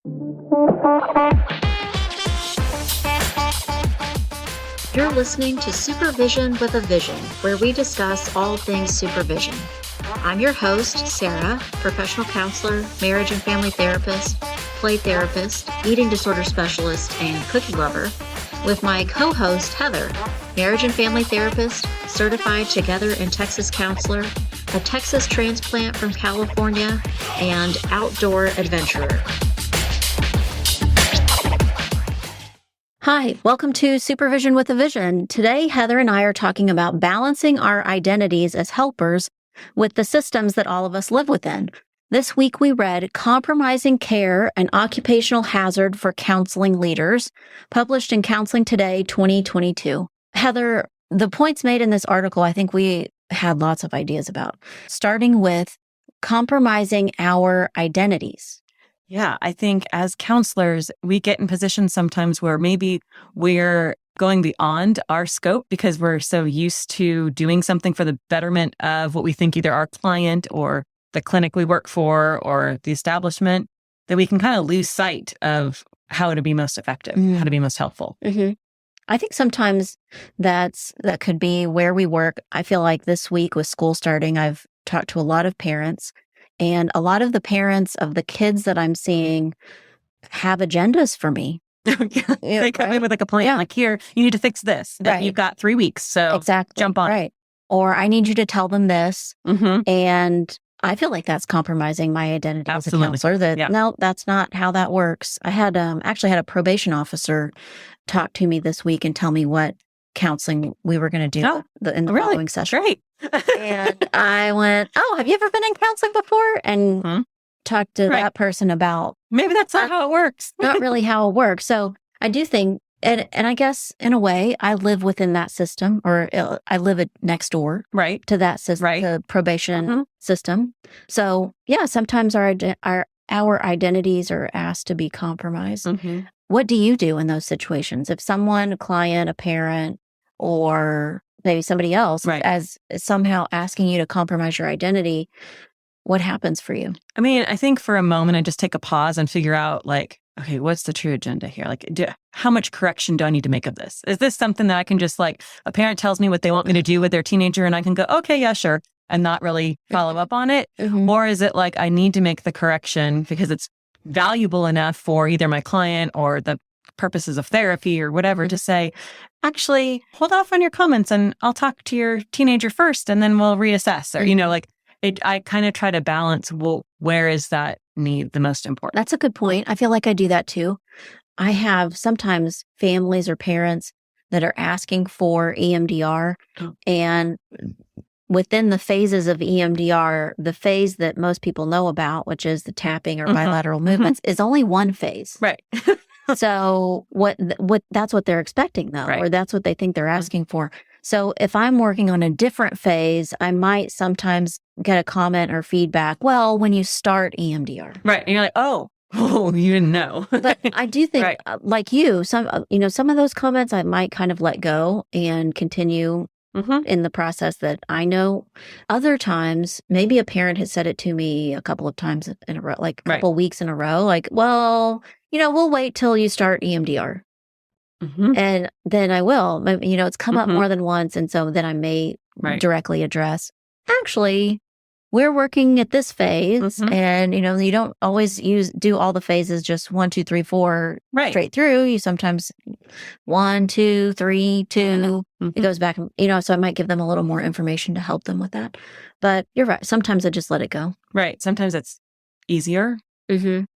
You're listening to Supervision with a Vision, where we discuss all things supervision. I'm your host, Sarah, professional counselor, marriage and family therapist, play therapist, eating disorder specialist, and cookie lover, with my co-host, Heather, marriage and family therapist, certified Together in Texas counselor, a Texas transplant from California, and outdoor adventurer. Hi, welcome to Supervision with a Vision. Today, Heather and I are talking about balancing our identities as helpers with the systems that all of us live within. This week, we read Compromising Care, an Occupational Hazard for Counseling Leaders, published in Counseling Today 2022. Heather, the points made in this article, I think we had lots of ideas about, starting with compromising our identities. Yeah, I think as counselors, we get in positions sometimes where maybe we're going beyond our scope because we're so used to doing something for the betterment of what we think either our client or the clinic we work for or the establishment, that we can kind of lose sight of how to be most effective, how to be most helpful. Mm-hmm. I think sometimes that could be where we work. I feel like this week with school starting, I've talked to a lot of parents, and a lot of the parents of the kids that I'm seeing have agendas for me. They come in with like a plan, like, here, you need to fix this. Right. You've got 3 weeks, so jump on. Right. Or I need you to tell them this. And I feel like that's compromising my identity as a counselor. No, that's not how that works. I had actually had a probation officer talk to me this week and tell me what counseling we were going to do in the following session. Great. And I went, have you ever been in counseling before? And talked to that person about maybe that's not how it works. Not really how it works. So I do think, and I guess in a way, I live within that system, or I live next door to that system, the probation system. So yeah, sometimes our identities are asked to be compromised. What do you do in those situations? If someone, a client, a parent, or maybe somebody else as somehow asking you to compromise your identity, what happens for you? I mean, I think for a moment, I just take a pause and figure out, like, okay, what's the true agenda here? Like, how much correction do I need to make of this? Is this something that I can just, like, a parent tells me what they want me to do with their teenager and I can go, okay, yeah, sure, and not really follow up on it? Or is it like I need to make the correction because it's valuable enough for either my client or the purposes of therapy or whatever to say, actually, hold off on your comments and I'll talk to your teenager first and then we'll reassess. Or, I kind of try to balance, where is that need the most important? That's a good point. I feel like I do that too. I have sometimes families or parents that are asking for EMDR, and within the phases of EMDR, the phase that most people know about, which is the tapping or bilateral movements, is only one phase. Right. So what that's what they're expecting though, or that's what they think they're asking for. So if I'm working on a different phase, I might sometimes get a comment or feedback, well, when you start EMDR. Right. And you're like, oh, you didn't know. But I do think, like you, some of those comments I might kind of let go and continue in the process that I know. Other times, maybe a parent has said it to me a couple of times in a row, like a couple weeks in a row, like, well, we'll wait till you start EMDR. And then I will, it's come up more than once. And so then I may directly address, actually, we're working at this phase and, you don't always do all the phases, just 1, 2, 3, 4 straight through. You sometimes 1, 2, 3, 2, it goes back, so I might give them a little more information to help them with that. But you're right. Sometimes I just let it go. Right. Sometimes it's easier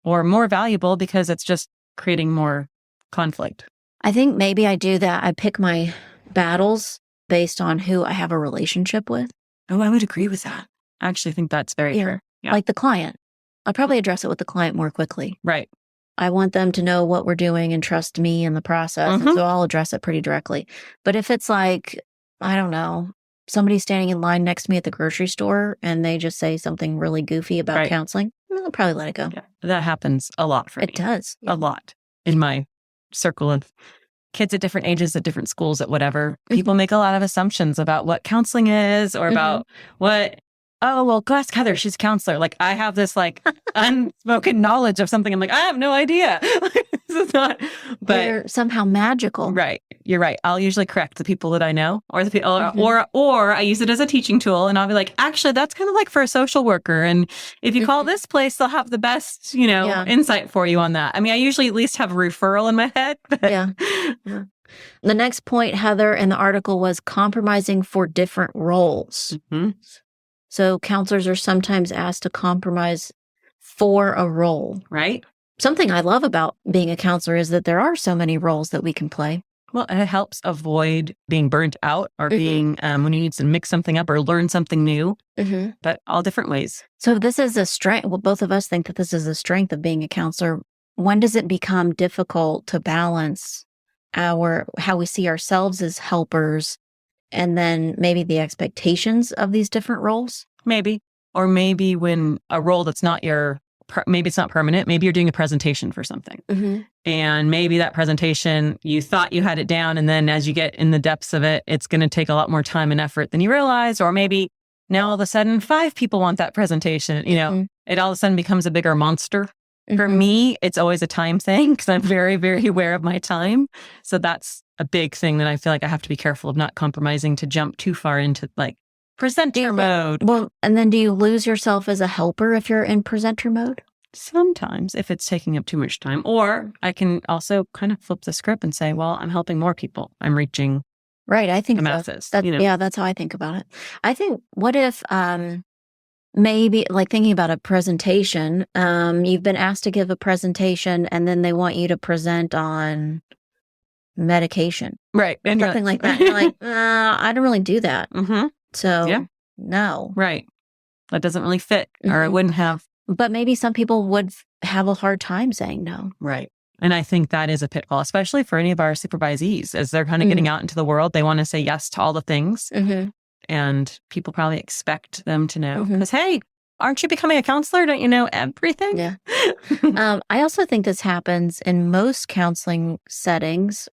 or more valuable because it's just creating more conflict. I think maybe I do that. I pick my battles based on who I have a relationship with. Oh, I would agree with that. I actually think that's very true. Yeah. Like the client. I'll probably address it with the client more quickly. Right. I want them to know what we're doing and trust me in the process. And so I'll address it pretty directly. But if it's like, I don't know, somebody's standing in line next to me at the grocery store and they just say something really goofy about counseling, I'll probably let it go. Yeah. That happens a lot for me. It does. A lot in my circle of kids at different ages, at different schools, at whatever. People make a lot of assumptions about what counseling is or about what oh, well, go ask Heather. She's a counselor. Like I have this like unspoken knowledge of something. I'm like, I have no idea. This is not, but they're somehow magical. Right. You're right. I'll usually correct the people that I know or the people, or I use it as a teaching tool and I'll be like, actually, that's kind of like for a social worker. And if you call this place, they'll have the best, insight for you on that. I mean, I usually at least have a referral in my head. But Yeah. The next point, Heather, in the article was compromising for different roles. So counselors are sometimes asked to compromise for a role. Right. Something I love about being a counselor is that there are so many roles that we can play. Well, it helps avoid being burnt out or being when you need to mix something up or learn something new, but all different ways. So this is a strength. Well, both of us think that this is a strength of being a counselor. When does it become difficult to balance how we see ourselves as helpers and then maybe the expectations of these different roles? Maybe. Or maybe when a role that's not maybe it's not permanent. Maybe you're doing a presentation for something. And maybe that presentation, you thought you had it down. And then as you get in the depths of it, it's going to take a lot more time and effort than you realize. Or maybe now all of a sudden 5 people want that presentation. It all of a sudden becomes a bigger monster. For me, it's always a time thing because I'm very, very aware of my time. So that's a big thing that I feel like I have to be careful of not compromising to jump too far into like presenter mode. Well, and then do you lose yourself as a helper if you're in presenter mode? Sometimes if it's taking up too much time. Or I can also kind of flip the script and say, well, I'm helping more people. I'm reaching I think the masses. Yeah, that's how I think about it. I think, what if maybe like thinking about a presentation, you've been asked to give a presentation and then they want you to present on medication. Right. And something like that. You're like, I don't really do that. So no. Right. That doesn't really fit or it wouldn't have. But maybe some people would have a hard time saying no. Right. And I think that is a pitfall, especially for any of our supervisees as they're kind of getting out into the world. They want to say yes to all the things. And people probably expect them to know because, hey, aren't you becoming a counselor? Don't you know everything? Yeah. I also think this happens in most counseling settings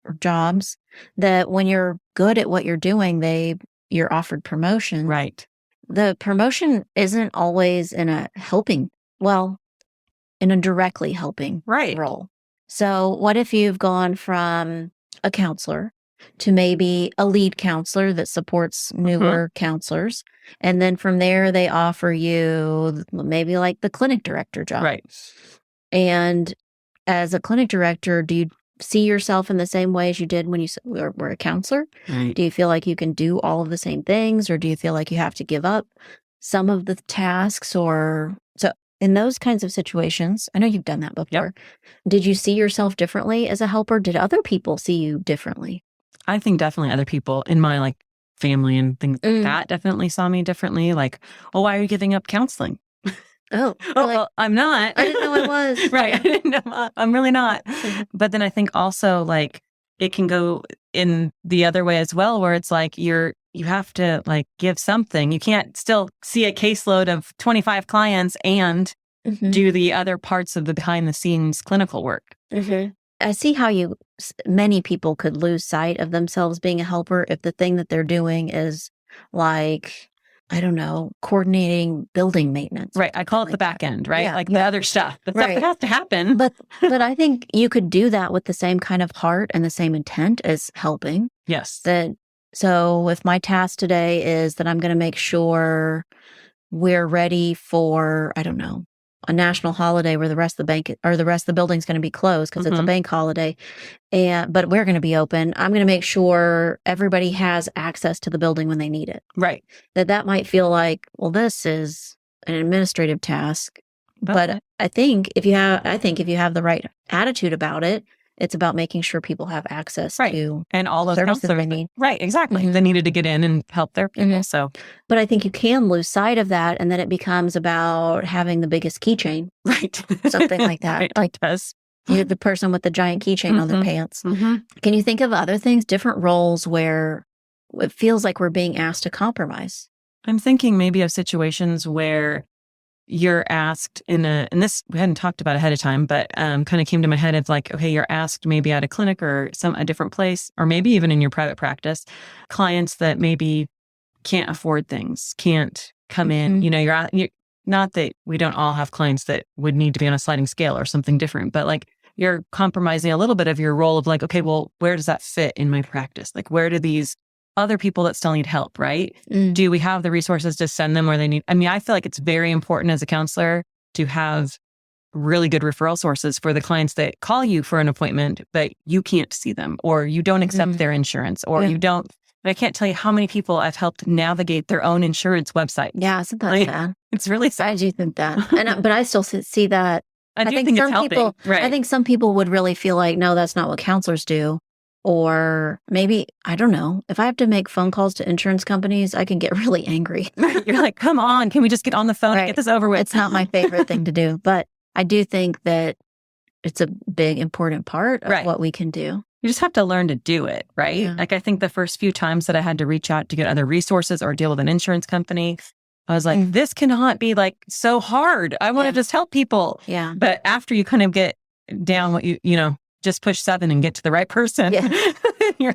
or jobs that when you're good at what you're doing, you're offered promotion. Right. The promotion isn't always in a directly helping role. So what if you've gone from a counselor to maybe a lead counselor that supports newer counselors. And then from there, they offer you maybe like the clinic director job. Right. And as a clinic director, do you see yourself in the same way as you did when you were a counselor? Right. Do you feel like you can do all of the same things, or do you feel like you have to give up some of the tasks? Or so in those kinds of situations, I know you've done that before. Yep. Did you see yourself differently as a helper? Did other people see you differently? I think definitely other people in my like family and things like that definitely saw me differently. Like, oh, why are you giving up counseling? Oh, well, I'm not. I didn't know I was. Right. I didn't know. I'm really not. But then I think also like it can go in the other way as well, where it's like you have to like give something. You can't still see a caseload of 25 clients and do the other parts of the behind the scenes clinical work. I see how many people could lose sight of themselves being a helper if the thing that they're doing is like, I don't know, coordinating building maintenance. Right. I call it the back end, right? Yeah. Like the other stuff. The stuff that has to happen. But I think you could do that with the same kind of heart and the same intent as helping. Yes. So if my task today is that I'm going to make sure we're ready for, I don't know, a national holiday where the rest of the bank or the rest of the building's going to be closed because it's a bank holiday, but we're going to be open. I'm going to make sure everybody has access to the building when they need it. Right. That might feel like, well, this is an administrative task, but I think if you have the right attitude about it, it's about making sure people have access to and all those services they need. Right, exactly. They needed to get in and help their people. So, but I think you can lose sight of that, and then it becomes about having the biggest keychain, right? Something like that. Right. Like you're the person with the giant keychain on their pants. Can you think of other things, different roles where it feels like we're being asked to compromise? I'm thinking maybe of situations where you're asked and this we hadn't talked about ahead of time, but kind of came to my head of like, okay, you're asked maybe at a clinic or a different place, or maybe even in your private practice, clients that maybe can't afford things, can't come in. You're not that we don't all have clients that would need to be on a sliding scale or something different, but like you're compromising a little bit of your role of like, okay, well, where does that fit in my practice? Like, where do these other people that still need help, right? Do we have the resources to send them where they need? I mean, I feel like it's very important as a counselor to have really good referral sources for the clients that call you for an appointment, but you can't see them or you don't accept their insurance or you don't. But I can't tell you how many people I've helped navigate their own insurance website. Yeah, isn't that sad? It's really sad. I do think that. But I still see that. I think it's helping. Right. I think some people would really feel like, no, that's not what counselors do. Or maybe, I don't know, if I have to make phone calls to insurance companies, I can get really angry. You're like, come on, can we just get on the phone and get this over with? It's not my favorite thing to do. But I do think that it's a big, important part of what we can do. You just have to learn to do it, right? Yeah. Like I think the first few times that I had to reach out to get other resources or deal with an insurance company, I was like, this cannot be like so hard. I want to just help people. Yeah. But after you kind of get down what just push 7 and get to the right person, then it's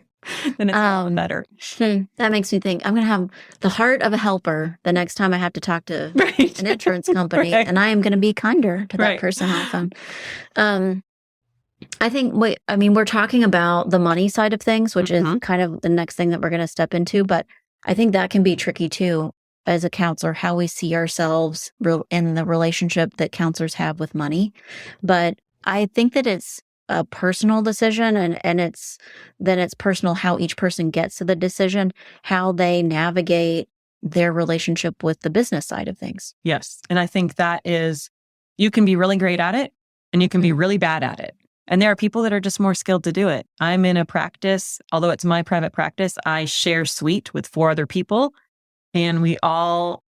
a lot better. That makes me think I'm going to have the heart of a helper the next time I have to talk to an insurance company, and I am going to be kinder to that person on the phone. I think, we're talking about the money side of things, which is kind of the next thing that we're going to step into, but I think that can be tricky too as a counselor, how we see ourselves in the relationship that counselors have with money. But I think that it's a personal decision and it's personal how each person gets to the decision, how they navigate their relationship with the business side of things. Yes. And I think that is, you can be really great at it and you can be really bad at it. And there are people that are just more skilled to do it. I'm in a practice, although it's my private practice, I share suite with 4 other people, and we all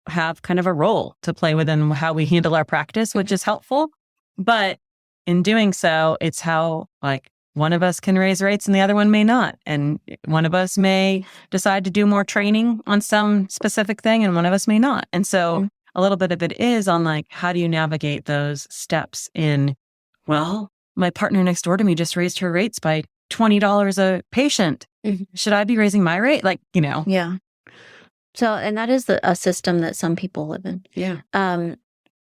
have kind of a role to play within how we handle our practice, which is helpful. But in doing so, it's how like one of us can raise rates and the other one may not. And one of us may decide to do more training on some specific thing and one of us may not. And so a little bit of it is on like, how do you navigate those steps in, well, my partner next door to me just raised her rates by $20 a patient. Should I be raising my rate? Like, Yeah. So, and that is a system that some people live in. Yeah.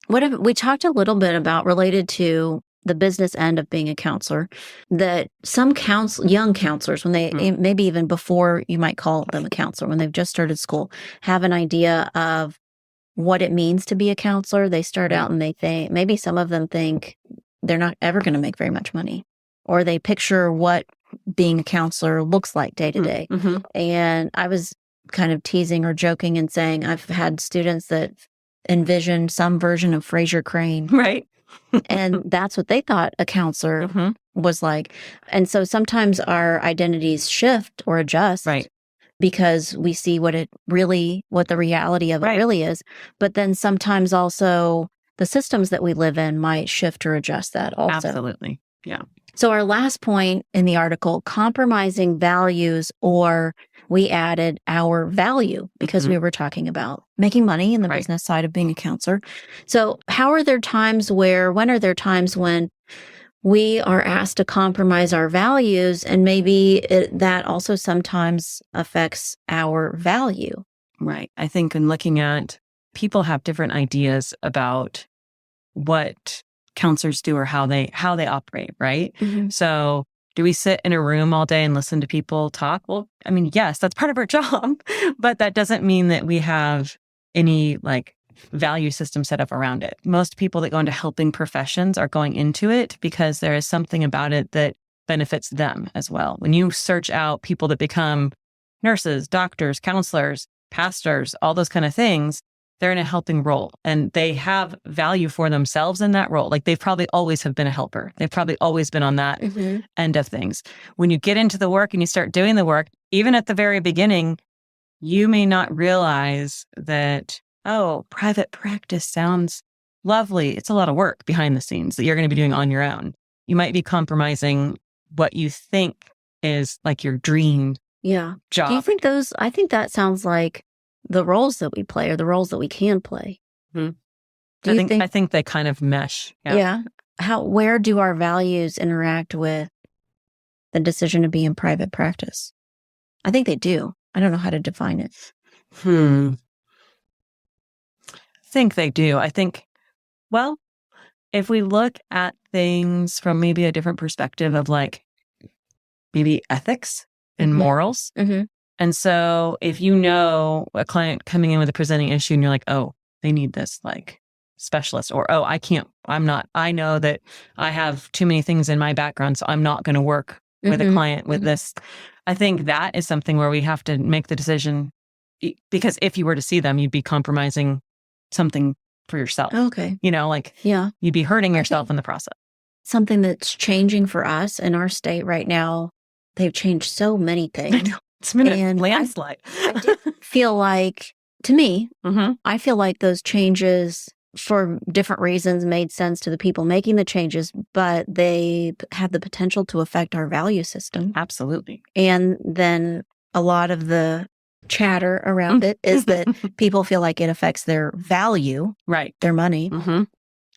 We talked a little bit about related to the business end of being a counselor, that some young counselors, when they, maybe even before you might call them a counselor, when they've just started school, have an idea of what it means to be a counselor. They start out and they think, maybe some of them think they're not ever going to make very much money, or they picture what being a counselor looks like day to day. And I was kind of teasing or joking and saying, I've had students that envisioned some version of Fraser Crane. Right. And that's what they thought a counselor was like. And so sometimes our identities shift or adjust. Right. Because we see what the reality of it really is. But then sometimes also the systems that we live in might shift or adjust that also. Absolutely. Yeah. So our last point in the article, compromising values, or we added our value because we were talking about making money in the business side of being a counselor. So when are there times when we are asked to compromise our values, and maybe that also sometimes affects our value? Right. I think in looking at, people have different ideas about what counselors do or how they operate, right? So do we sit in a room all day and listen to people talk? Well, I mean, yes, that's part of our job, but that doesn't mean that we have any like value system set up around it. Most people that go into helping professions are going into it because there is something about it that benefits them as well. When you search out people that become nurses, doctors, counselors, pastors, all those kind of things, they're in a helping role and they have value for themselves in that role. Like they've probably always have been a helper. They've probably always been on that end of things. When you get into the work and you start doing the work, even at the very beginning, you may not realize that, oh, private practice sounds lovely. It's a lot of work behind the scenes that you're going to be doing on your own. You might be compromising what you think is like your dream job. Do you think I think that sounds like the roles that we play or the roles that we can play. I think they kind of mesh. Yeah. Where do our values interact with the decision to be in private practice? I think they do. I don't know how to define it. think they do. I think, well, if we look at things from maybe a different perspective of like maybe ethics and morals. And so if you know a client coming in with a presenting issue and you're like, oh, they need this like specialist, or, oh, I know that I have too many things in my background, so I'm not going to work with a client with this. I think that is something where we have to make the decision, because if you were to see them, you'd be compromising something for yourself. Okay. You'd be hurting yourself in the process. Something that's changing for us in our state right now, they've changed so many things. It's been a landslide. I do feel like, to me, I feel like those changes for different reasons made sense to the people making the changes, but they have the potential to affect our value system. Absolutely. And then a lot of the chatter around it is that people feel like it affects their value, right? Their money.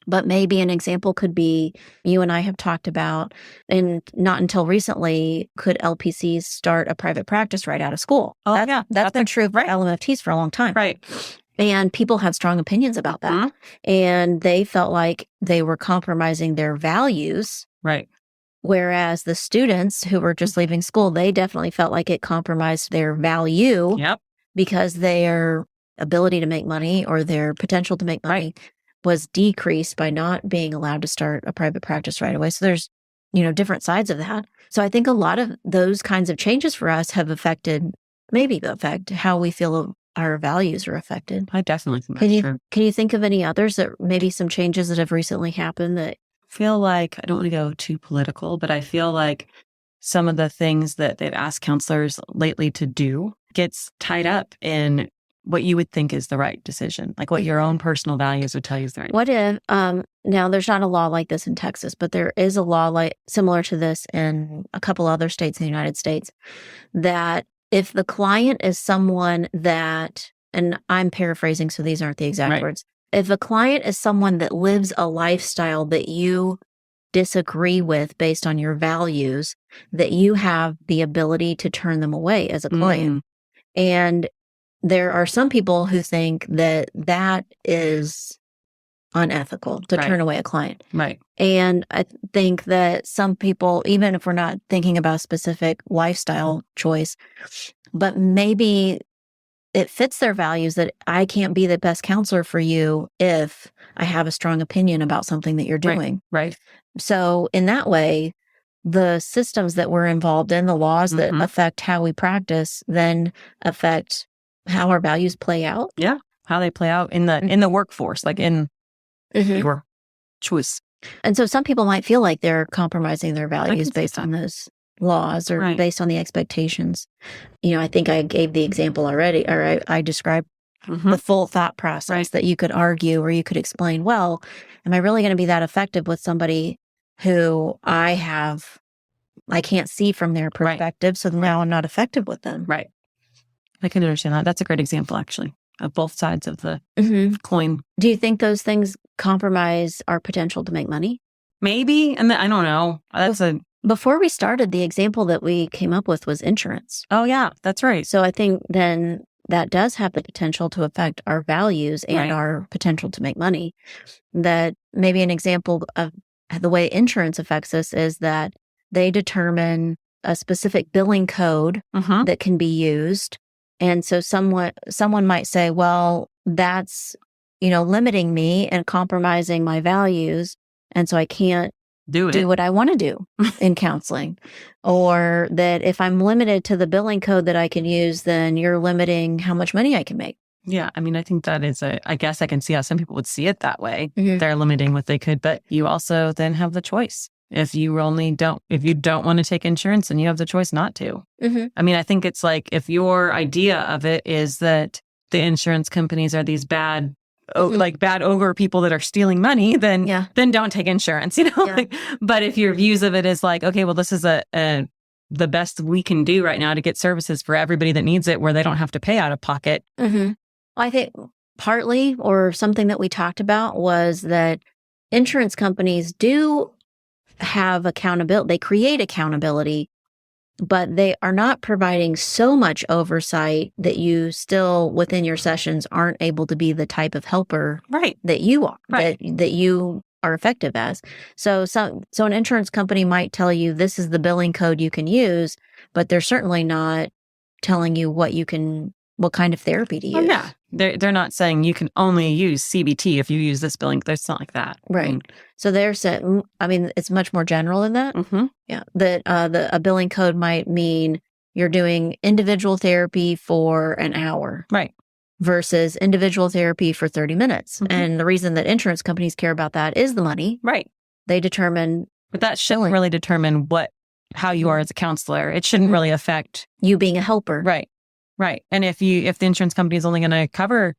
But maybe an example could be, you and I have talked about, and not until recently, could LPCs start a private practice right out of school? Oh, that's been true for LMFTs for a long time. Right. And people have strong opinions about that. And they felt like they were compromising their values. Right. Whereas the students who were just leaving school, they definitely felt like it compromised their value. Yep. Because their ability to make money or their potential to make money was decreased by not being allowed to start a private practice right away. So there's, different sides of that. So I think a lot of those kinds of changes for us have maybe affect how we feel our values are affected. I definitely think that's true. Can you think of any others that maybe some changes that have recently happened that feel like, I don't want to go too political, but I feel like some of the things that they've asked counselors lately to do gets tied up in what you would think is the right decision, like what your own personal values would tell you is the right. What if, now there's not a law like this in Texas, but there is a law similar to this in a couple other states in the United States, that if the client is someone that, and I'm paraphrasing, so these aren't the exact words, if the client is someone that lives a lifestyle that you disagree with based on your values, that you have the ability to turn them away as a client. And there are some people who think that that is unethical to turn away a client. Right. And I think that some people, even if we're not thinking about a specific lifestyle choice, but maybe it fits their values that I can't be the best counselor for you if I have a strong opinion about something that you're doing. Right. So in that way, the systems that we're involved in, the laws that affect how we practice, then affect how our values play out. Yeah. How they play out in the workforce, like in your choice. And so some people might feel like they're compromising their values based on those laws or based on the expectations. I think I gave the example already, or I described the full thought process that you could argue or you could explain, well, am I really going to be that effective with somebody who I can't see from their perspective, so now I'm not effective with them. Right. I can understand that. That's a great example, actually, of both sides of the coin. Do you think those things compromise our potential to make money? Maybe. And I don't know. Before we started, the example that we came up with was insurance. Oh, yeah, that's right. So I think then that does have the potential to affect our values and our potential to make money. That maybe an example of the way insurance affects us is that they determine a specific billing code that can be used. And so someone might say, well, that's, limiting me and compromising my values. And so I can't do what I want to do in counseling. Or that if I'm limited to the billing code that I can use, then you're limiting how much money I can make. Yeah. I mean, I think that is I guess I can see how some people would see it that way. They're limiting what they could, but you also then have the choice. If you don't want to take insurance, then you have the choice not to. I mean, I think it's like, if your idea of it is that the insurance companies are these bad ogre people that are stealing money, then don't take insurance, but if your views of it is like, okay, well, this is the best we can do right now to get services for everybody that needs it, where they don't have to pay out of pocket. I think partly, or something that we talked about, was that insurance companies do have accountability. They create accountability but they are not providing so much oversight that you still within your sessions aren't able to be the type of helper that you are, that you are effective as. So an insurance company might tell you this is the billing code you can use, but they're certainly not telling you what kind of therapy to use. Oh, yeah. They're not saying you can only use CBT if you use this billing. It's not like that. Right. So they're saying, it's much more general than that. Mm-hmm. Yeah. That a billing code might mean you're doing individual therapy for an hour. Right. Versus individual therapy for 30 minutes. Mm-hmm. And the reason that insurance companies care about that is the money. Right. They determine. But that shouldn't really determine how you are as a counselor. It shouldn't really affect you being a helper. Right. Right. And if the insurance company is only going to cover,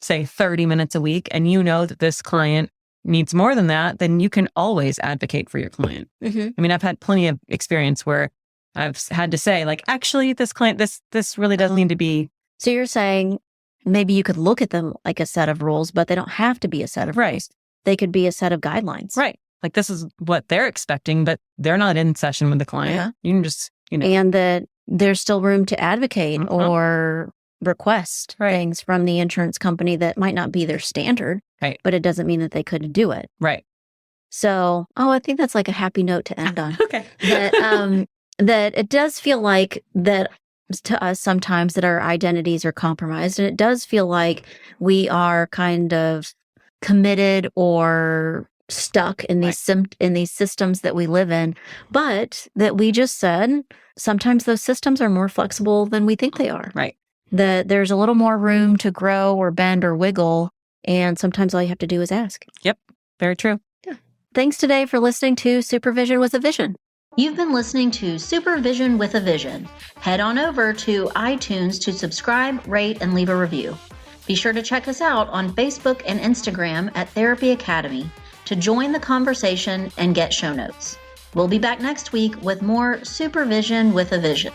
say, 30 minutes a week, and you know that this client needs more than that, then you can always advocate for your client. Mm-hmm. I've had plenty of experience where I've had to say, like, actually, this client, this really doesn't need to be. So you're saying maybe you could look at them like a set of rules, but they don't have to be a set of rules. They could be a set of guidelines. Right. Like, this is what they're expecting, but they're not in session with the client. Yeah. You can just, And that there's still room to advocate or request things from the insurance company that might not be their standard, but it doesn't mean that they couldn't do it. Right. So, I think that's like a happy note to end on. Okay. That it does feel like that to us sometimes that our identities are compromised. And it does feel like we are kind of committed or stuck in these in these systems that we live in, but that we just said sometimes those systems are more flexible than we think they are. Right. That there's a little more room to grow or bend or wiggle, and sometimes all you have to do is ask. Yep. Very true. Yeah. Thanks today for listening to Supervision with a Vision. You've been listening to Supervision with a Vision. Head on over to iTunes to subscribe, rate, and leave a review. Be sure to check us out on Facebook and Instagram at Therapy Academy to join the conversation and get show notes. We'll be back next week with more Supervision with a Vision.